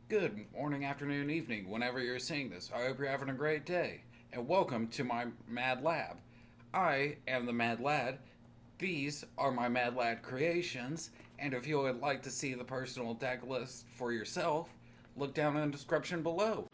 Good morning, afternoon, evening, whenever you're seeing this. I hope you're having a great day. And welcome to my Mad Lab. I am the Mad Lad. These are my Mad Lad creations. And if you would like to see the personal deck list for yourself, look down in the description below.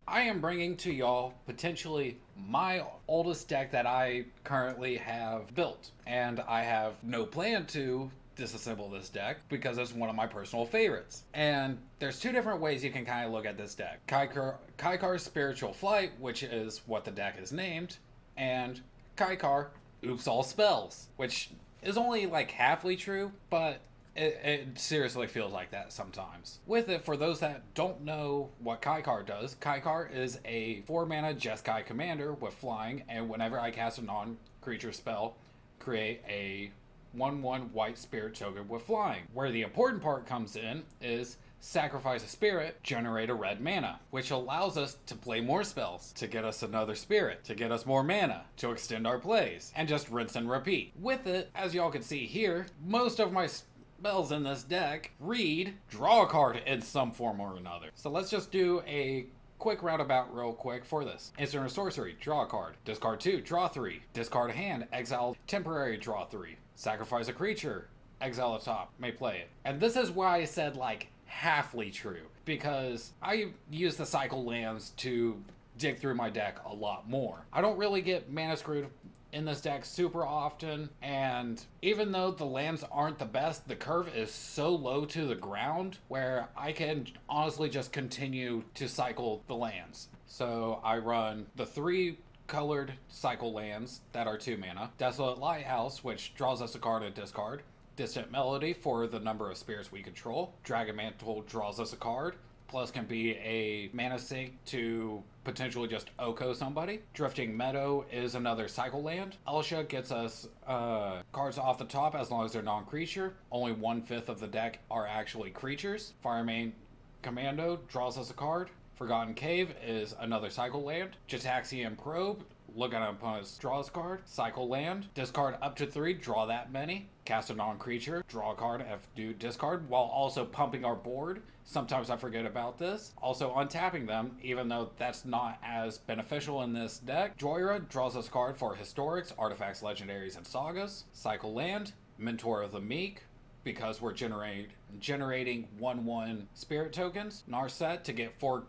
I am bringing to y'all potentially my oldest deck that I currently have built. And I have no plan to disassemble this deck because it's one of my personal favorites. And there's two different ways you can kind of look at this deck. Kykar's Spiritual Flight, which is what the deck is named, and Kykar, Oops All Spells, which is only like halfly true, but it seriously feels like that sometimes. With it, for those that don't know what Kykar does, Kykar is a 4-mana Jeskai commander with flying, and whenever I cast a non-creature spell, create a 1/1 white spirit token with flying. Where the important part comes in is sacrifice a spirit, generate a red mana, which allows us to play more spells, to get us another spirit, to get us more mana, to extend our plays, and just rinse and repeat. With it, as y'all can see here, most of my spells in this deck read draw a card in some form or another. So let's just do a quick roundabout real quick for this. Instant or sorcery, draw a card. Discard 2, draw 3. Discard a hand, exile temporary, draw 3. Sacrifice a creature, exile a top, may play it. And this is why I said like halfly true, because I use the cycle lands to dig through my deck a lot more. I don't really get mana screwed in this deck super often, and even though the lands aren't the best, the curve is so low to the ground where I can honestly just continue to cycle the lands. So I run the 3 colored cycle lands that are 2 mana, Desolate Lighthouse, which draws us a card and discard, Distant Melody for the number of spirits we control, Dragon Mantle draws us a card, plus can be a mana sink to potentially just Oko somebody. Drifting Meadow is another cycle land. Elsha gets us cards off the top as long as they're non-creature. Only 1/5 of the deck are actually creatures. Firemane Commando draws us a card. Forgotten Cave is another cycle land. Jataxian Probe, look at an opponent's draws card. Cycle land. Discard up to 3, draw that many. Cast a non-creature, draw a card, do discard, while also pumping our board. Sometimes I forget about this. Also untapping them, even though that's not as beneficial in this deck. Joyra draws us a card for historics, artifacts, legendaries, and sagas. Cycle land. Mentor of the Meek, because we're generating 1/1 spirit tokens. Narset to get 4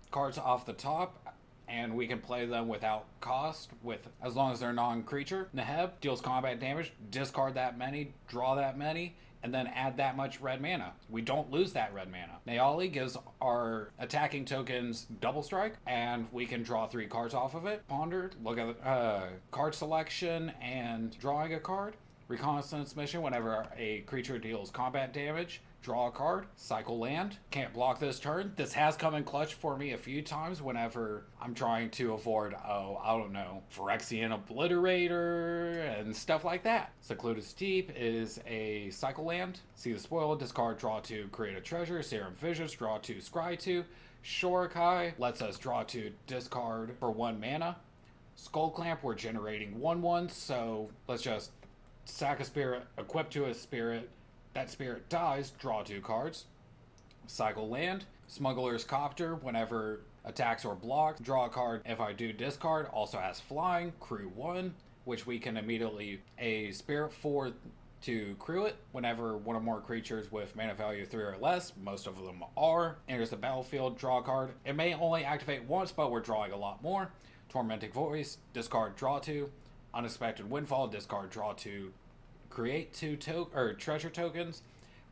cards off the top, and we can play them without cost, with as long as they're non-creature. Neheb deals combat damage, discard that many, draw that many, and then add that much red mana. We don't lose that red mana. Naali gives our attacking tokens double strike, and we can draw 3 cards off of it. Ponder, look at card selection and drawing a card. Reconnaissance mission, whenever a creature deals combat damage, draw a card. Cycle land. Can't block this turn. This has come in clutch for me a few times whenever I'm trying to avoid, I don't know, Phyrexian Obliterator and stuff like that. Secluded Steep is a cycle land. See the Spoil, discard, draw 2, create a treasure. Serum Visions, draw 2, scry 2. Shorikai lets us draw 2, discard for 1 mana. Skull Clamp, we're generating 1/1, so let's just sack a spirit, equip to a spirit. That spirit dies, draw 2 cards. Cycle land. Smuggler's Copter, whenever attacks or blocks, draw a card. If I do discard, also has flying. Crew 1, which we can immediately a spirit 4 to crew it. Whenever one or more creatures with mana value 3 or less, most of them are, enters the battlefield, draw a card. It may only activate once, but we're drawing a lot more. Tormenting Voice, discard, draw 2. Unexpected Windfall, discard, draw 2, create 2 treasure tokens.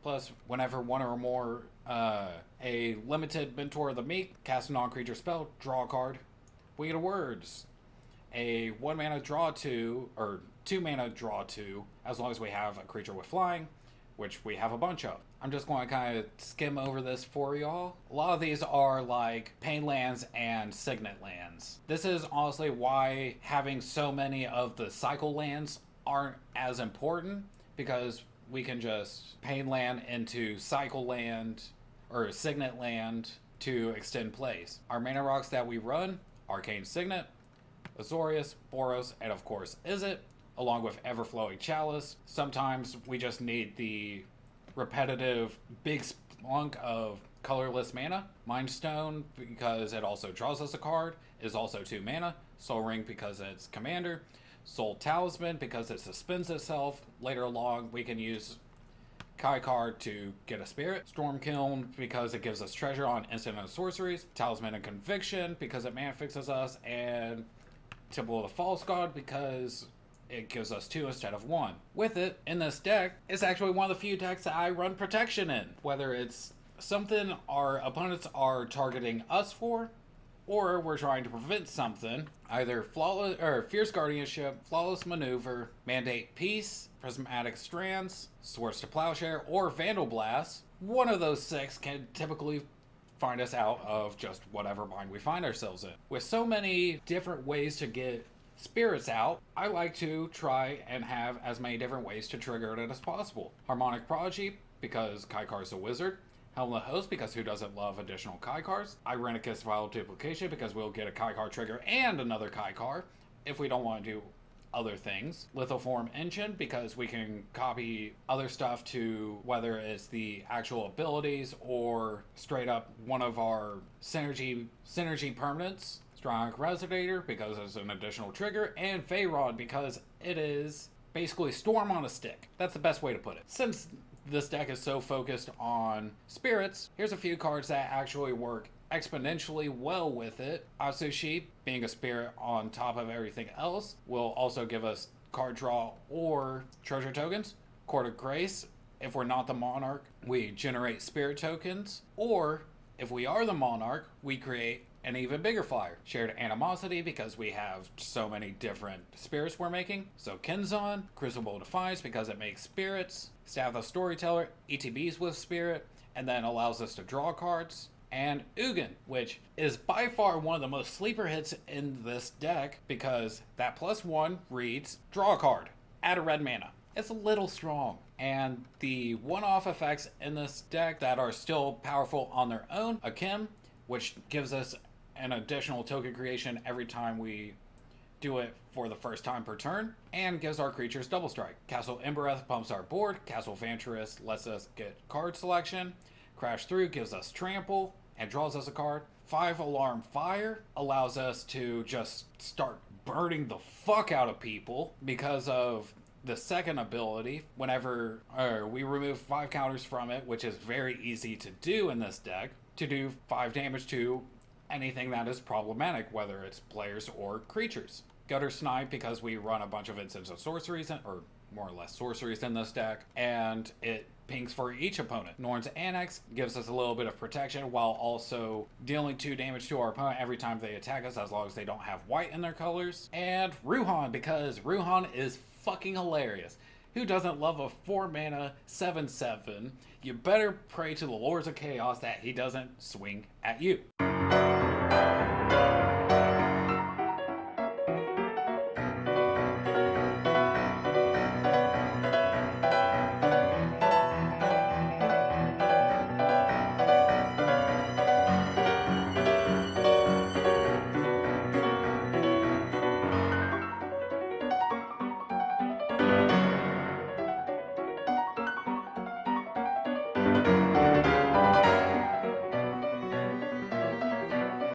Plus, whenever one or more a limited Mentor of the Meek, cast a non-creature spell, draw a card. Weed of Words, a 1 mana draw 2, or 2 mana draw 2, as long as we have a creature with flying, which we have a bunch of. I'm just going to kind of skim over this for y'all. A lot of these are like Pain lands and Signet lands. This is honestly why having so many of the cycle lands aren't as important, because we can just Pain land into cycle land or Signet land to extend plays. Our mana rocks that we run, Arcane Signet, Azorius, Boros, and of course Izzet. along with Ever-Flowing Chalice. Sometimes we just need the repetitive big splunk of colorless mana. Mind Stone, because it also draws us a card, is also 2 mana. Soul Ring, because it's commander. Soul Talisman, because it suspends itself. Later along, we can use Kykar to get a spirit. Storm Kiln, because it gives us treasure on instant and sorceries. Talisman and Conviction, because it mana fixes us. And Temple of the False God, because it gives us 2 instead of 1. With it, in this deck, it's actually one of the few decks that I run protection in. Whether it's something our opponents are targeting us for, or we're trying to prevent something, either flawless or Fierce Guardianship, Flawless Maneuver, Mandate Peace, Prismatic Strands, Swords to Plowshare, or Vandal Blast. One of those 6 can typically find us out of just whatever bind we find ourselves in. With so many different ways to get spirits out, I like to try and have as many different ways to trigger it as possible. Harmonic Prodigy, because Kykar's a wizard. Helm of the Host, because who doesn't love additional Kykars? Irenicus Vial Duplication, because we'll get a Kykar trigger and another Kykar if we don't want to do other things. Lithoform Engine, because we can copy other stuff to whether it's the actual abilities or straight up one of our synergy permanents. Strong Resonator, because it's an additional trigger. And Faerod, because it is basically Storm on a stick. That's the best way to put it. Since this deck is so focused on spirits, here's a few cards that actually work exponentially well with it. Asushi, being a spirit on top of everything else, will also give us card draw or treasure tokens. Court of Grace, if we're not the Monarch, we generate spirit tokens, or if we are the Monarch, we create an even bigger flyer. Shared Animosity, because we have so many different spirits we're making. So Kenzon, Crucible Defiance, because it makes spirits. Staff of Storyteller, ETBs with spirit, and then allows us to draw cards. And Ugin, which is by far one of the most sleeper hits in this deck, because that +1 reads, draw a card, add a red mana. It's a little strong. And the one-off effects in this deck that are still powerful on their own, Akim, which gives us an additional token creation every time we do it for the first time per turn, and gives our creatures double strike. Castle Embereth pumps our board. Castle Vantress lets us get card selection. Crash Through gives us trample and draws us a card. 5 Alarm Fire allows us to just start burning the fuck out of people because of the second ability. Whenever we remove 5 counters from it, which is very easy to do in this deck, to do 5 damage to anything that is problematic, whether it's players or creatures. Gutter Snipe, because we run a bunch of instants of sorceries, or more or less sorceries in this deck, and it pings for each opponent. Norn's Annex gives us a little bit of protection while also dealing 2 damage to our opponent every time they attack us, as long as they don't have white in their colors. And Ruhan, because Ruhan is fucking hilarious. Who doesn't love a 4 mana 7/7? You better pray to the Lords of Chaos that he doesn't swing at you.